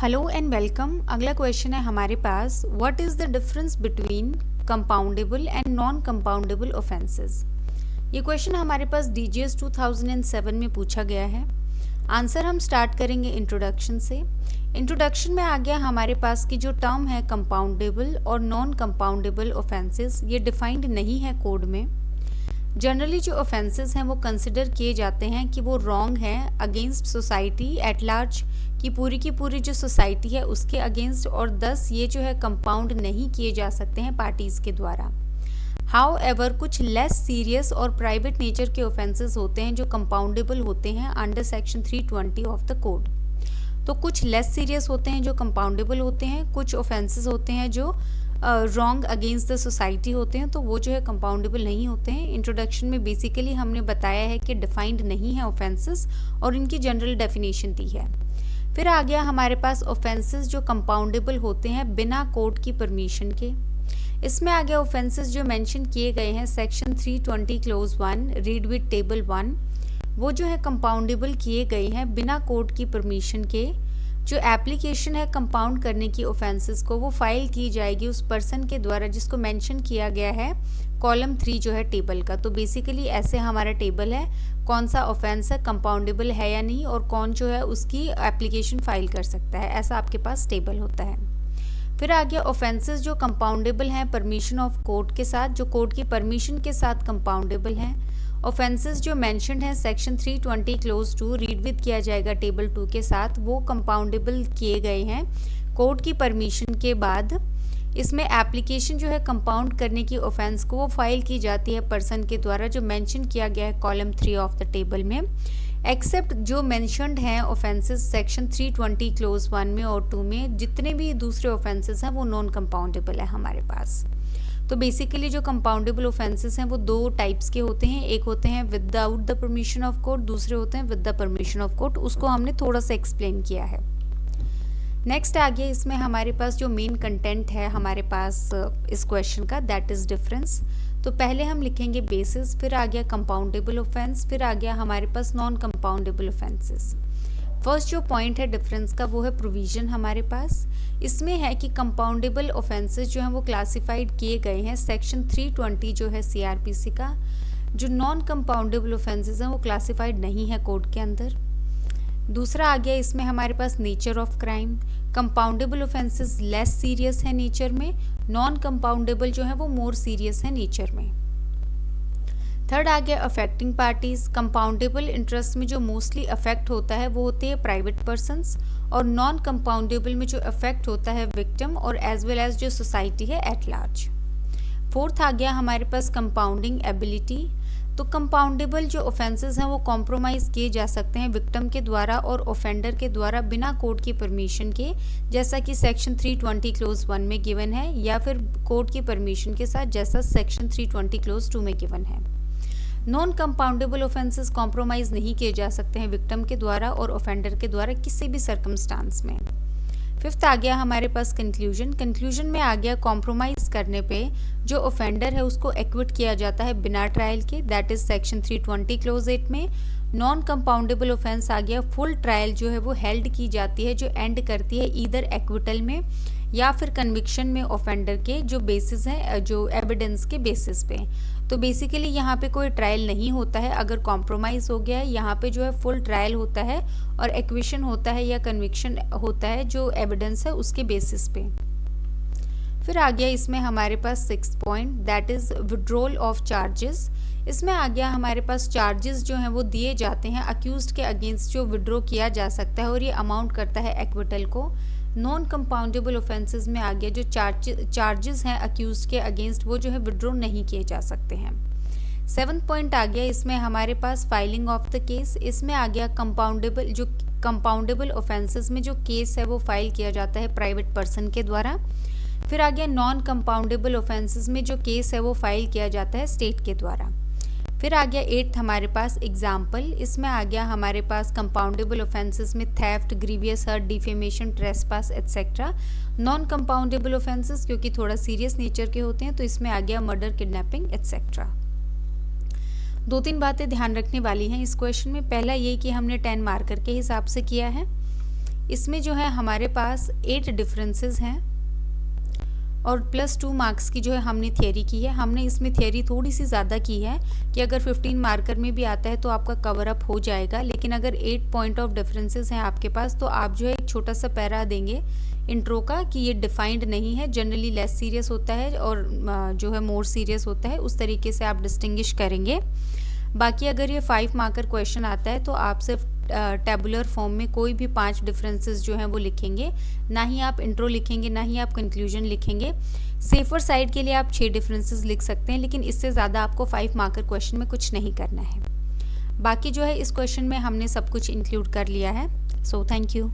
Hello and welcome. अगला question है हमारे पास, what is the difference between compoundable and non compoundable offences. ये क्वेश्चन हमारे पास डीजीएस 2007 में पूछा गया है। आंसर हम स्टार्ट करेंगे इंट्रोडक्शन से। इंट्रोडक्शन में आ गया हमारे पास की जो टर्म है कंपाउंडेबल और नॉन कंपाउंडेबल ऑफेंसेस, ये डिफाइंड नहीं है कोड में। जनरली जो ऑफेंसेस हैं वो कंसिडर किए जाते हैं कि वो रॉन्ग है अगेंस्ट सोसाइटी एट लार्ज, की पूरी जो सोसाइटी है उसके अगेंस्ट, और दस ये जो है कंपाउंड नहीं किए जा सकते हैं पार्टीज के द्वारा। हाउ एवर कुछ लेस सीरियस और प्राइवेट नेचर के ऑफेंसेस होते हैं जो कंपाउंडेबल होते हैं under section 320 of the code. तो कुछ लेस सीरियस होते हैं जो कंपाउंडेबल होते हैं, कुछ ऑफेंसेस होते हैं जो रॉन्ग अगेंस्ट द सोसाइटी होते हैं, तो वो जो है कंपाउंडेबल नहीं होते हैं। इंट्रोडक्शन में बेसिकली हमने बताया है कि डिफाइंड नहीं है ऑफेंसेस और इनकी जनरल डेफिनेशन दी है। फिर आ गया हमारे पास ऑफेंसेस जो कंपाउंडेबल होते हैं बिना कोर्ट की परमिशन के। इसमें आ गया ऑफेंसेस जो मेंशन किए गए हैं section 320 close 1 read with table 1, वो जो है कंपाउंडेबल किए गए हैं बिना कोर्ट की परमिशन के। जो एप्लीकेशन है कंपाउंड करने की ऑफेंसेस को, वो फाइल की जाएगी उस पर्सन के द्वारा जिसको मेंशन किया गया है कॉलम 3 जो है टेबल का। तो बेसिकली ऐसे हमारा टेबल है, कौन सा ऑफेंस है कंपाउंडेबल है या नहीं, और कौन जो है उसकी एप्लीकेशन फाइल कर सकता है, ऐसा आपके पास टेबल होता है। फिर आ गया ऑफेंसेस जो कंपाउंडेबल हैं परमिशन ऑफ कोर्ट के साथ, जो कोर्ट की परमिशन के साथ कंपाउंडेबल हैं। ऑफेंसेस जो मेंशन्ड हैं सेक्शन 320 क्लोज 2 रीड विद किया जाएगा टेबल 2 के साथ, वो कंपाउंडेबल किए गए हैं कोर्ट की परमिशन के बाद। इसमें एप्लीकेशन जो है कंपाउंड करने की ऑफेंस को वो फाइल की जाती है पर्सन के द्वारा जो मेंशन किया गया है कॉलम 3 ऑफ द टेबल में, एक्सेप्ट जो मेंशन्ड हैं ऑफेंसेस सेक्शन 320 क्लोज 1 में और 2 में। जितने भी दूसरे ऑफेंसेस हैं वो नॉन कंपाउंडेबल है हमारे पास। तो बेसिकली जो कंपाउंडेबल ऑफेंसेस हैं वो दो टाइप्स के होते हैं, एक होते हैं without the permission of court, दूसरे होते हैं with the permission of court. उसको हमने थोड़ा सा एक्सप्लेन किया है। नेक्स्ट आ गया इसमें हमारे पास जो मेन कंटेंट है हमारे पास इस क्वेश्चन का, दैट इज डिफरेंस। तो पहले हम लिखेंगे बेसिस, फिर आ गया कंपाउंडेबल ऑफेंस, फिर आ गया हमारे पास नॉन कंपाउंडेबल ऑफेंसेस। फर्स्ट जो पॉइंट है डिफरेंस का वो है प्रोविजन हमारे पास। इसमें है कि कंपाउंडेबल ऑफेंसेस जो हैं वो क्लासिफाइड किए गए हैं सेक्शन 320 जो है सीआरपीसी का। जो नॉन कंपाउंडेबल ऑफेंसेस हैं वो क्लासिफाइड नहीं है कोड के अंदर। दूसरा आ गया इसमें हमारे पास nature of crime. Compoundable offences less serious है नेचर में, नॉन कंपाउंडेबल जो है वो मोर सीरियस है नेचर में। थर्ड आ गया अफेक्टिंग पार्टीज। कंपाउंडेबल इंटरेस्ट में जो मोस्टली अफेक्ट होता है वो होते हैं प्राइवेट पर्सन्स, और नॉन कंपाउंडेबल में जो अफेक्ट होता है विक्टिम और एज वेल एज जो सोसाइटी है एट लार्ज। फोर्थ आ गया हमारे पास कंपाउंडिंग एबिलिटी। तो कंपाउंडेबल जो ऑफेंसेस हैं वो कॉम्प्रोमाइज़ किए जा सकते हैं विक्टिम के द्वारा और ऑफेंडर के द्वारा बिना कोर्ट की परमिशन के, जैसा कि सेक्शन 320 क्लोज 1 में गिवन है, या फिर कोर्ट की परमिशन के साथ जैसा सेक्शन 320 क्लोज 2 में गिवन है। नॉन कंपाउंडेबल ऑफेंसेस कॉम्प्रोमाइज़ नहीं किए जा सकते हैं विक्टिम के द्वारा और ऑफेंडर के द्वारा किसी भी सर्कमस्टांस में। फिफ्थ आ गया हमारे पास कंक्लूजन। कंक्लूजन में आ गया कॉम्प्रोमाइज़ करने पे जो ऑफेंडर है उसको एक्विट किया जाता है बिना ट्रायल के, दैट इज सेक्शन 320 क्लोज 8 में। नॉन कंपाउंडेबल ऑफेंस आ गया फुल ट्रायल जो है वो हेल्ड की जाती है, जो एंड करती है ईदर एक्विटल में या फिर कन्विक्शन में ऑफेंडर के जो बेसिस है, जो एविडेंस के बेसिस पे। तो बेसिकली यहाँ पे कोई ट्रायल नहीं होता है अगर कॉम्प्रोमाइज़ हो गया है। यहाँ पे जो है फुल ट्रायल होता है और एक्विशन होता है या कन्विक्शन होता है जो एविडेंस है उसके बेसिस पे। फिर आ गया इसमें हमारे पास 6 point, that is withdrawal of charges. इसमें आ गया हमारे पास चार्जेस जो हैं वो दिए जाते हैं अक्यूज्ड के अगेंस्ट जो विड्रॉ किया जा सकता है और ये अमाउंट करता है एक्विटल को। नॉन कंपाउंडेबल ऑफेंसेस में आ गया जो चार्जेस हैं अक्यूज्ड के अगेंस्ट वो जो है विड्रॉ नहीं किए जा सकते हैं। 7th पॉइंट आ गया इसमें हमारे पास फाइलिंग ऑफ द केस। इसमें आ गया कंपाउंडेबल ऑफेंसेस में जो केस है वो फाइल किया जाता है प्राइवेट पर्सन के द्वारा। फिर आ गया नॉन कंपाउंडेबल ऑफेंसेस में जो केस है वो फाइल किया जाता है स्टेट के द्वारा। फिर आ गया 8th हमारे पास एग्जाम्पल। इसमें आ गया हमारे पास कंपाउंडेबल ऑफेंसेस में theft, grievous hurt, defamation, trespass etcetera. Non compoundable offences क्योंकि थोड़ा सीरियस नेचर के होते हैं तो इसमें आ गया मर्डर, किडनैपिंग एटसेट्रा। 2-3 बातें ध्यान रखने वाली हैं इस क्वेश्चन में। पहला ये कि हमने 10 मार्कर के हिसाब से किया है। इसमें जो है हमारे पास 8 डिफरेंसेस हैं और +2 मार्क्स की जो है हमने थियरी की है। हमने इसमें थियरी थोड़ी सी ज़्यादा की है कि अगर 15 मार्कर में भी आता है तो आपका कवर अप हो जाएगा, लेकिन अगर 8 पॉइंट ऑफ डिफरेंसेस हैं आपके पास तो आप जो है एक छोटा सा पैरा देंगे इंट्रो का कि ये डिफाइंड नहीं है, जनरली लेस सीरियस होता है और जो है मोर सीरियस होता है, उस तरीके से आप डिस्टिंग्विश करेंगे। बाकी अगर ये 5 मार्कर क्वेश्चन आता है तो आप सिर्फ टेबुलर फॉर्म में कोई भी 5 डिफरेंसेस जो हैं वो लिखेंगे, ना ही आप इंट्रो लिखेंगे ना ही आप कंक्लूजन लिखेंगे। सेफर साइड के लिए आप 6 डिफरेंसेस लिख सकते हैं, लेकिन इससे ज़्यादा आपको 5 मार्कर क्वेश्चन में कुछ नहीं करना है। बाकी जो है इस क्वेश्चन में हमने सब कुछ इंक्लूड कर लिया है। So thank you.